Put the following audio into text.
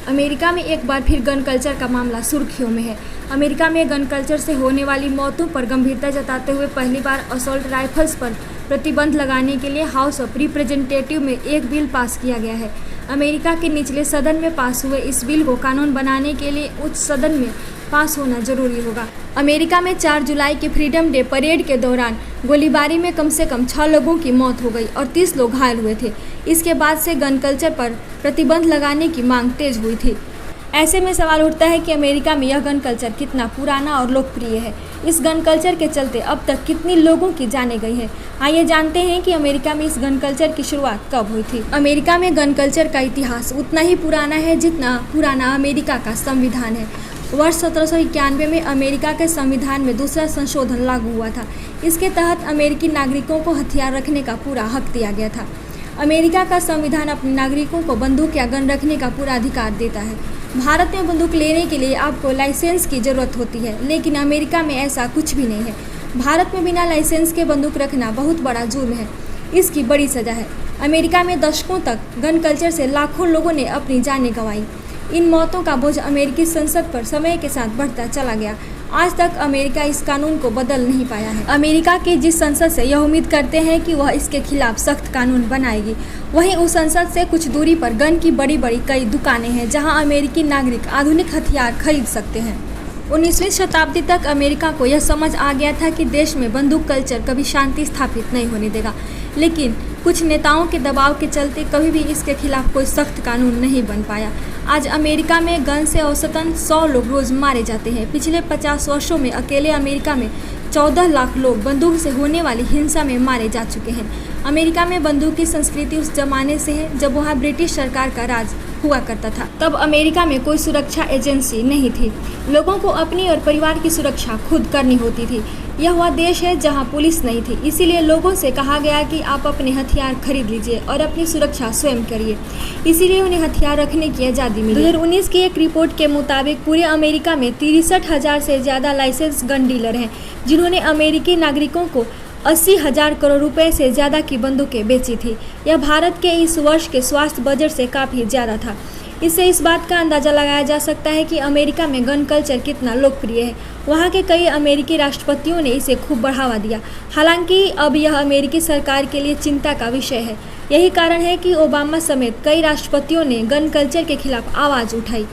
America में एक बार फिर गन कल्चर का मामला सुर्खियों में है। अमेरिका में गन कल्चर से होने वाली मौतों पर गंभीरता जताते हुए पहली बार असॉल्ट राइफल्स पर प्रतिबंध लगाने के लिए हाउस ऑफ रिप्रेजेंटेटिव में एक बिल पास किया गया है। अमेरिका के निचले सदन में पास हुए इस बिल को कानून बनाने के लिए उच्च सदन में पास होना जरूरी होगा। अमेरिका में 4 जुलाई के फ्रीडम डे परेड के दौरान गोलीबारी में कम से कम 6 लोगों की मौत हो गई और 30 लोग घायल हुए थे। इसके बाद से गन कल्चर पर प्रतिबंध लगाने की मांग तेज हुई थी। ऐसे में सवाल उठता है कि अमेरिका में यह गन कल्चर कितना पुराना और लोकप्रिय है। इस गन कल्चर के चलते अब तक कितनी लोगों की जाने गई है। आइए जानते हैं कि अमेरिका में इस गन कल्चर की शुरुआत कब हुई थी। अमेरिका में गन कल्चर का इतिहास उतना ही पुराना है जितना पुराना अमेरिका का संविधान है। वर्ष 1791 में अमेरिका के संविधान में दूसरा संशोधन लागू हुआ था। इसके तहत अमेरिकी नागरिकों को हथियार रखने का पूरा हक दिया गया था। अमेरिका का संविधान अपने नागरिकों को बंदूक या गन रखने का पूरा अधिकार देता है। भारत में बंदूक लेने के लिए आपको लाइसेंस की ज़रूरत होती है, लेकिन अमेरिका में ऐसा कुछ भी नहीं है। भारत में बिना लाइसेंस के बंदूक रखना बहुत बड़ा जुर्म है। इसकी बड़ी सज़ा है। अमेरिका में दशकों तक गन कल्चर से लाखों लोगों ने अपनी जानें गंवाई। इन मौतों का बोझ अमेरिकी संसद पर समय के साथ बढ़ता चला गया। आज तक अमेरिका इस कानून को बदल नहीं पाया है। अमेरिका की जिस संसद से यह उम्मीद करते हैं कि वह इसके खिलाफ सख्त कानून बनाएगी, वहीं उस संसद से कुछ दूरी पर गन की बड़ी बड़ी कई दुकानें हैं जहां अमेरिकी नागरिक आधुनिक हथियार खरीद सकते हैं। 19वीं शताब्दी तक अमेरिका को यह समझ आ गया था कि देश में बंदूक कल्चर कभी शांति स्थापित नहीं होने देगा, लेकिन कुछ नेताओं के दबाव के चलते कभी भी इसके खिलाफ कोई सख्त कानून नहीं बन पाया। आज अमेरिका में गन से औसतन 100 लोग रोज़ मारे जाते हैं। पिछले 50 वर्षों में अकेले अमेरिका में 14 लाख लोग बंदूक से होने वाली हिंसा में मारे जा चुके हैं। अमेरिका में बंदूक की संस्कृति उस जमाने से है जब वहाँ ब्रिटिश सरकार का राज हुआ करता था। तब अमेरिका में कोई सुरक्षा एजेंसी नहीं थी। लोगों को अपनी और परिवार की सुरक्षा खुद करनी होती थी। यह वह देश है जहां पुलिस नहीं थी, इसीलिए लोगों से कहा गया कि आप अपने हथियार खरीद लीजिए और अपनी सुरक्षा स्वयं करिए। इसीलिए उन्हें हथियार रखने की आज़ादी मिली। 2019 की एक रिपोर्ट के मुताबिक पूरे अमेरिका में 63,000 से ज़्यादा लाइसेंस गन डीलर हैं, जिन्होंने अमेरिकी नागरिकों को 80,000 करोड़ रुपए से ज़्यादा की बंदूकें बेची थी। यह भारत के इस वर्ष के स्वास्थ्य बजट से काफ़ी ज़्यादा था। इससे इस बात का अंदाज़ा लगाया जा सकता है कि अमेरिका में गन कल्चर कितना लोकप्रिय है। वहाँ के कई अमेरिकी राष्ट्रपतियों ने इसे खूब बढ़ावा दिया। हालांकि अब यह अमेरिकी सरकार के लिए चिंता का विषय है। यही कारण है कि ओबामा समेत कई राष्ट्रपतियों ने गन कल्चर के खिलाफ आवाज़ उठाई।